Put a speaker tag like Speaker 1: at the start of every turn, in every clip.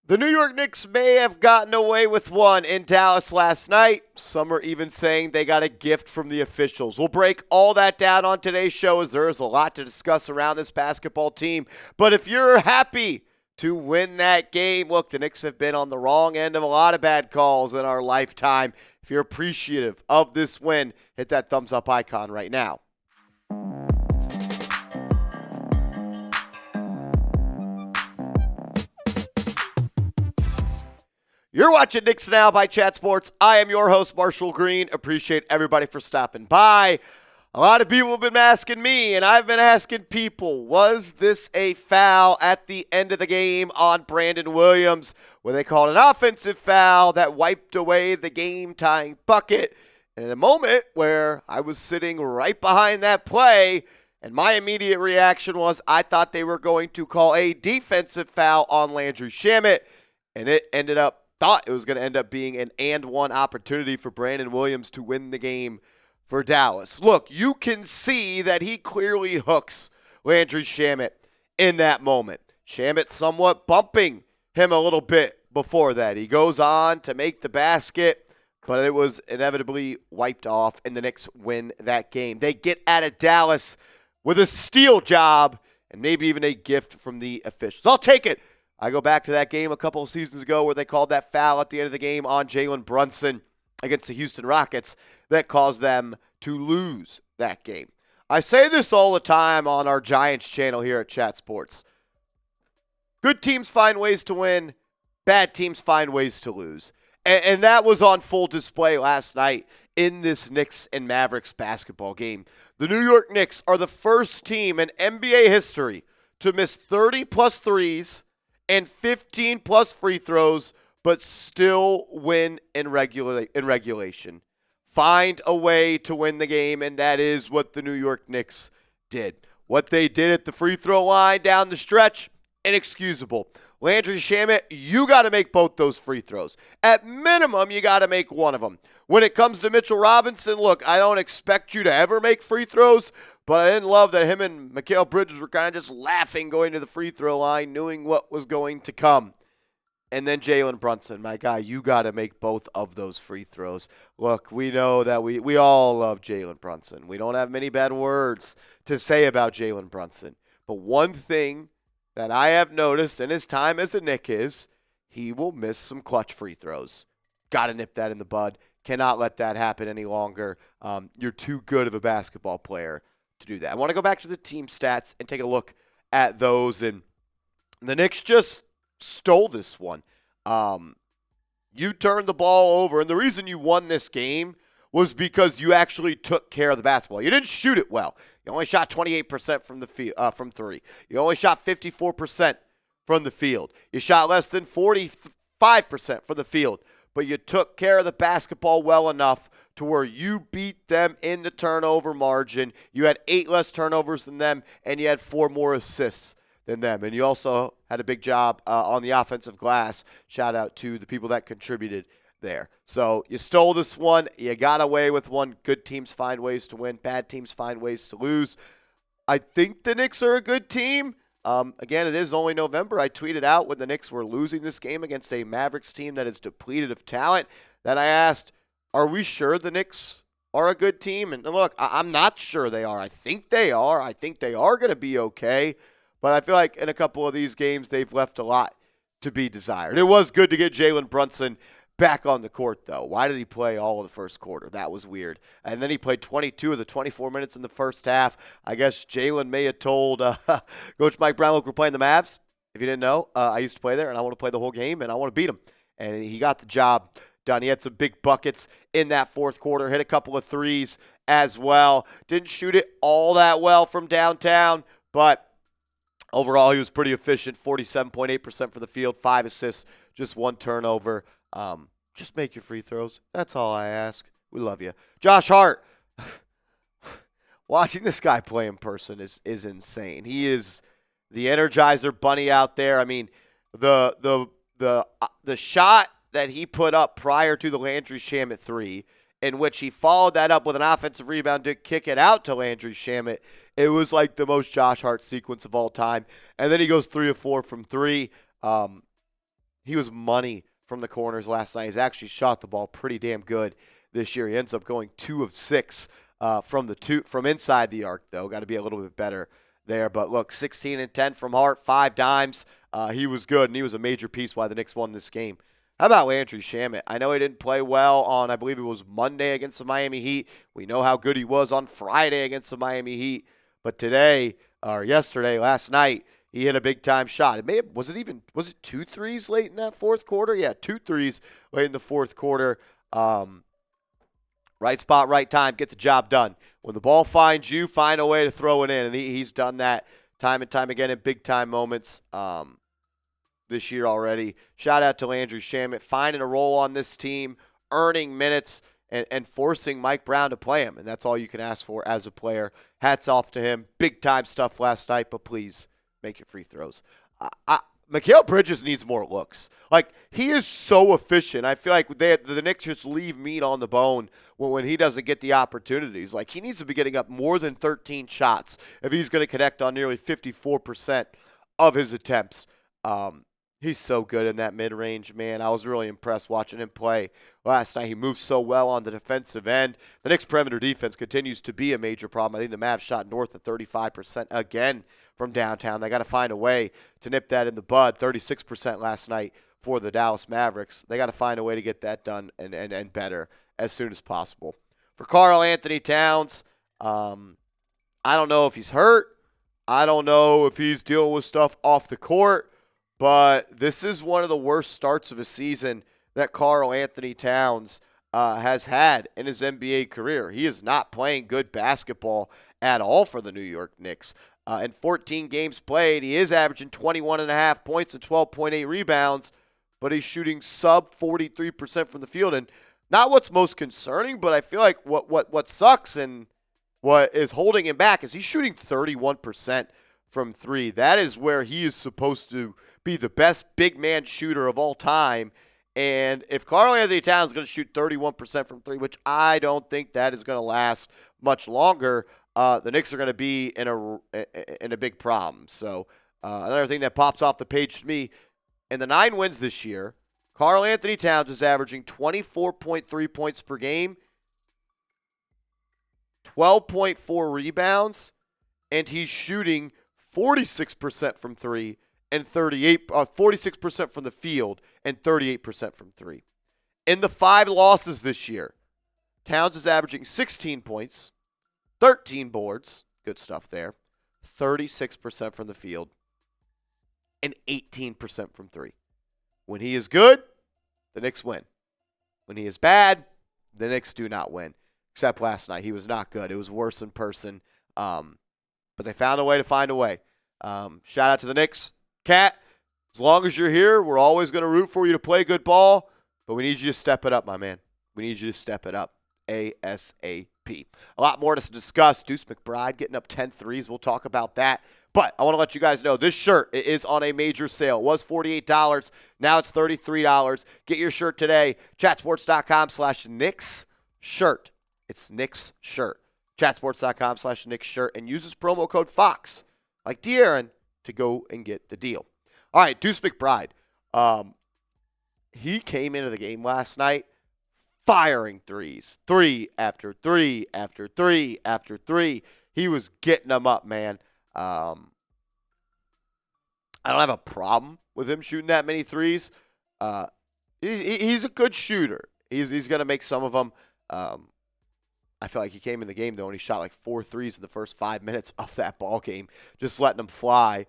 Speaker 1: The New York Knicks may have gotten away with one in Dallas last night. Some are even saying they got a gift from the officials. We'll break all that down on today's show as there is a lot to discuss around this basketball team. But if you're happy to win that game, look, the Knicks have been on the wrong end of a lot of bad calls in our lifetime. If you're appreciative of this win, hit that thumbs up icon right now. You're watching Knicks Now by Chat Sports. I am your host, Marshall Green. Appreciate everybody for stopping by. A lot of people have been asking me, and I've been asking people, was this a foul at the end of the game on Brandon Williams, where they called an offensive foul that wiped away the game-tying bucket? And in a moment where I was sitting right behind that play, and my immediate reaction was I thought they were going to call a defensive foul on Landry Shamet, and it thought it was going to end up being an and one opportunity for Brandon Williams to win the game for Dallas. Look, you can see that he clearly hooks Landry Shamet in that moment. Shamet somewhat bumping him a little bit before that. He goes on to make the basket, but it was inevitably wiped off, and the Knicks win that game. They get out of Dallas with a steal job and maybe even a gift from the officials. I'll take it. I go back to that game a couple of seasons ago where they called that foul at the end of the game on Jalen Brunson against the Houston Rockets that caused them to lose that game. I say this all the time on our Giants channel here at Chat Sports. Good teams find ways to win. Bad teams find ways to lose. And that was on full display last night in this Knicks and Mavericks basketball game. The New York Knicks are the first team in NBA history to miss 30-plus threes and 15-plus free throws, but still win in regulation. Find a way to win the game, and that is what the New York Knicks did. What they did at the free throw line down the stretch, inexcusable. Landry Shamet, you got to make both those free throws. At minimum, you got to make one of them. When it comes to Mitchell Robinson, look, I don't expect you to ever make free throws, but I didn't love that him and Mikal Bridges were kind of just laughing going to the free throw line, knowing what was going to come. And then Jalen Brunson, my guy, you got to make both of those free throws. Look, we know that we all love Jalen Brunson. We don't have many bad words to say about Jalen Brunson. But one thing that I have noticed in his time as a Knick is he will miss some clutch free throws. Got to nip that in the bud. Cannot let that happen any longer. You're too good of a basketball player to do that. I want to go back to the team stats and take a look at those. And the Knicks just stole this one. You turned the ball over, and the reason you won this game was because you actually took care of the basketball. You didn't shoot it well. You only shot 28% from three. You only shot 54% from the field. You shot less than 45% from the field, but you took care of the basketball well enough to where you beat them in the turnover margin. You had 8 less turnovers than them, and you had 4 more assists than them. And you also had a big job on the offensive glass. Shout out to the people that contributed there. So you stole this one. You got away with one. Good teams find ways to win. Bad teams find ways to lose. I think the Knicks are a good team. Again, it is only November. I tweeted out when the Knicks were losing this game against a Mavericks team that is depleted of talent that I asked, are we sure the Knicks are a good team? And look, I'm not sure they are. I think they are. I think they are going to be okay. But I feel like in a couple of these games, they've left a lot to be desired. It was good to get Jalen Brunson back on the court, though. Why did he play all of the first quarter? That was weird. And then he played 22 of the 24 minutes in the first half. I guess Jalen may have told Coach Mike Brown, look, we're playing the Mavs. If you didn't know, I used to play there, and I want to play the whole game, and I want to beat him. And he got the job done. He had some big buckets in that fourth quarter, hit a couple of threes as well. Didn't shoot it all that well from downtown, but overall he was pretty efficient, 47.8% for the field, 5 assists, just 1 turnover. Just make your free throws. That's all I ask. We love you. Josh Hart. Watching this guy play in person is insane. He is the Energizer Bunny out there. I mean, the shot that he put up prior to the Landry Shamet 3, in which he followed that up with an offensive rebound to kick it out to Landry Shamet. It was like the most Josh Hart sequence of all time. And then he goes 3 of 4 from 3. He was money from the corners last night. He's actually shot the ball pretty damn good this year. He ends up going 2 of 6 from inside the arc, though. Got to be a little bit better there. But look, 16 and 10 from Hart, 5 dimes. He was good, and he was a major piece why the Knicks won this game. How about Landry Shamet? I know he didn't play well on, I believe it was Monday against the Miami Heat. We know how good he was on Friday against the Miami Heat. But today, or yesterday, last night, he hit a big-time shot. Was it 2 threes late in that fourth quarter? Yeah, 2 threes late in the fourth quarter. Right spot, right time, get the job done. When the ball finds you, find a way to throw it in. And he's done that time and time again in big-time moments this year already. Shout out to Landry Shamet, finding a role on this team, earning minutes, and forcing Mike Brown to play him. And that's all you can ask for as a player. Hats off to him. Big-time stuff last night, but please make your free throws. Mikal Bridges needs more looks. Like, he is so efficient. I feel like the Knicks just leave meat on the bone when he doesn't get the opportunities. Like, he needs to be getting up more than 13 shots if he's going to connect on nearly 54% of his attempts. He's so good in that mid-range, man. I was really impressed watching him play last night. He moved so well on the defensive end. The Knicks' perimeter defense continues to be a major problem. I think the Mavs shot north of 35% again from downtown. They got to find a way to nip that in the bud. 36% last night for the Dallas Mavericks. They got to find a way to get that done and better as soon as possible. For Karl-Anthony Towns, I don't know if he's hurt. I don't know if he's dealing with stuff off the court. But this is one of the worst starts of a season that Karl-Anthony Towns has had in his NBA career. He is not playing good basketball at all for the New York Knicks. In 14 games played, he is averaging 21.5 points and 12.8 rebounds, but he's shooting sub 43% from the field. And not what's most concerning, but I feel like what sucks and what is holding him back is he's shooting 31% from 3. That is where he is supposed to be the best big man shooter of all time. And if Karl-Anthony Towns is going to shoot 31% from 3, which I don't think that is going to last much longer, the Knicks are going to be in a big problem. So another thing that pops off the page to me, in the 9 wins this year, Karl-Anthony Towns is averaging 24.3 points per game, 12.4 rebounds, and he's shooting 46% from 3 and 46% from the field and 38% from 3. In the 5 losses this year, Towns is averaging 16 points, 13 boards, good stuff there, 36% from the field, and 18% from 3. When he is good, the Knicks win. When he is bad, the Knicks do not win. Except last night, he was not good. It was worse in person, but they found a way to find a way. Shout out to the Knicks. Cat, as long as you're here, we're always going to root for you to play good ball, but we need you to step it up, my man. We need you to step it up ASAP. A lot more to discuss. Deuce McBride getting up 10 threes. We'll talk about that. But I want to let you guys know this shirt is on a major sale. It was $48. Now it's $33. Get your shirt today. Chatsports.com/Knicks shirt. It's Knicks shirt. Chatsports.com/Knicks shirt. And use this promo code FOX, like De'Aaron, to go and get the deal. All right, Deuce McBride. He came into the game last night firing threes. 3 after 3 after 3 after 3. He was getting them up, man. I don't have a problem with him shooting that many threes. He's a good shooter. He's going to make some of them. I feel like he came in the game, though, and he shot like 4 threes in the first 5 minutes of that ball game, just letting them fly.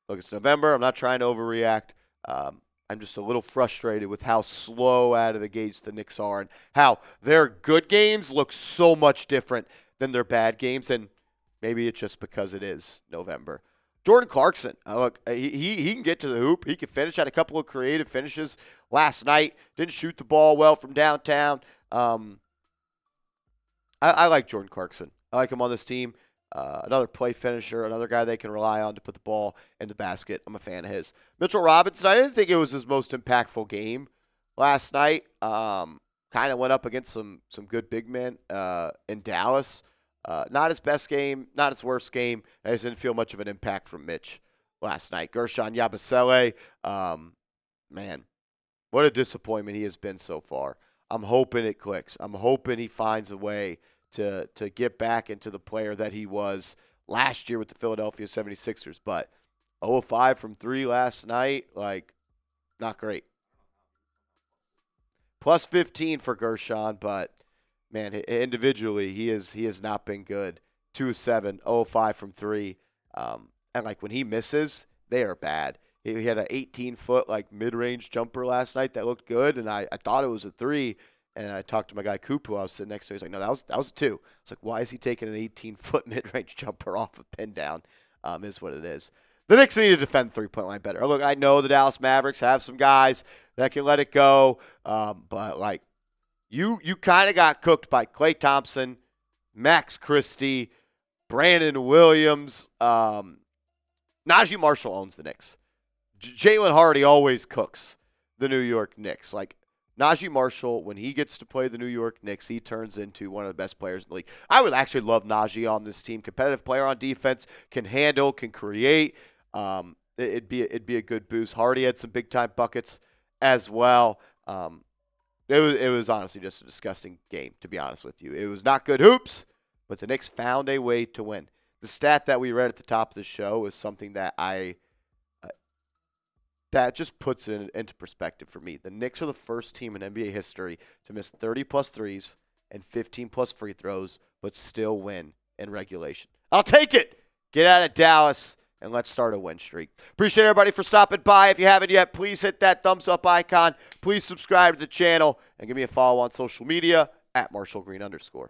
Speaker 1: Look, it's November. I'm not trying to overreact. I'm just a little frustrated with how slow out of the gates the Knicks are and how their good games look so much different than their bad games. And maybe it's just because it is November. Jordan Clarkson, look, he can get to the hoop. He can finish. Had a couple of creative finishes last night. Didn't shoot the ball well from downtown. I like Jordan Clarkson. I like him on this team. Another play finisher, another guy they can rely on to put the ball in the basket. I'm a fan of his. Mitchell Robinson, I didn't think it was his most impactful game last night. Kind of went up against some good big men in Dallas. Not his best game, not his worst game. I just didn't feel much of an impact from Mitch last night. Gershon Yabusele, man, what a disappointment he has been so far. I'm hoping it clicks. I'm hoping he finds a way to get back into the player that he was last year with the Philadelphia 76ers. But 0 of 5 from 3 last night, like, not great. Plus 15 for Gershon, but man, individually he has not been good. 2 of 7, 0 of 5 from 3. And like when he misses, they are bad. He had an 18-foot like mid-range jumper last night that looked good, and I thought it was a 3. And I talked to my guy Coop, who I was sitting next to. He's like, "No, that was a 2." It's like, why is he taking an 18-foot mid-range jumper off a pin down? Is what it is. The Knicks need to defend the three-point line better. Look, I know the Dallas Mavericks have some guys that can let it go, but like you kind of got cooked by Klay Thompson, Max Christie, Brandon Williams. Naji Marshall owns the Knicks. Jalen Hardy always cooks the New York Knicks. Like, Naji Marshall, when he gets to play the New York Knicks, he turns into one of the best players in the league. I would actually love Naji on this team. Competitive player on defense, can handle, can create. It'd be a good boost. Hardy had some big-time buckets as well. It was honestly just a disgusting game, to be honest with you. It was not good hoops, but the Knicks found a way to win. The stat that we read at the top of the show is something that that just puts it into perspective for me. The Knicks are the first team in NBA history to miss 30-plus threes and 15-plus free throws, but still win in regulation. I'll take it. Get out of Dallas, and let's start a win streak. Appreciate everybody for stopping by. If you haven't yet, please hit that thumbs up icon. Please subscribe to the channel, and give me a follow on social media @MarshallGreen_.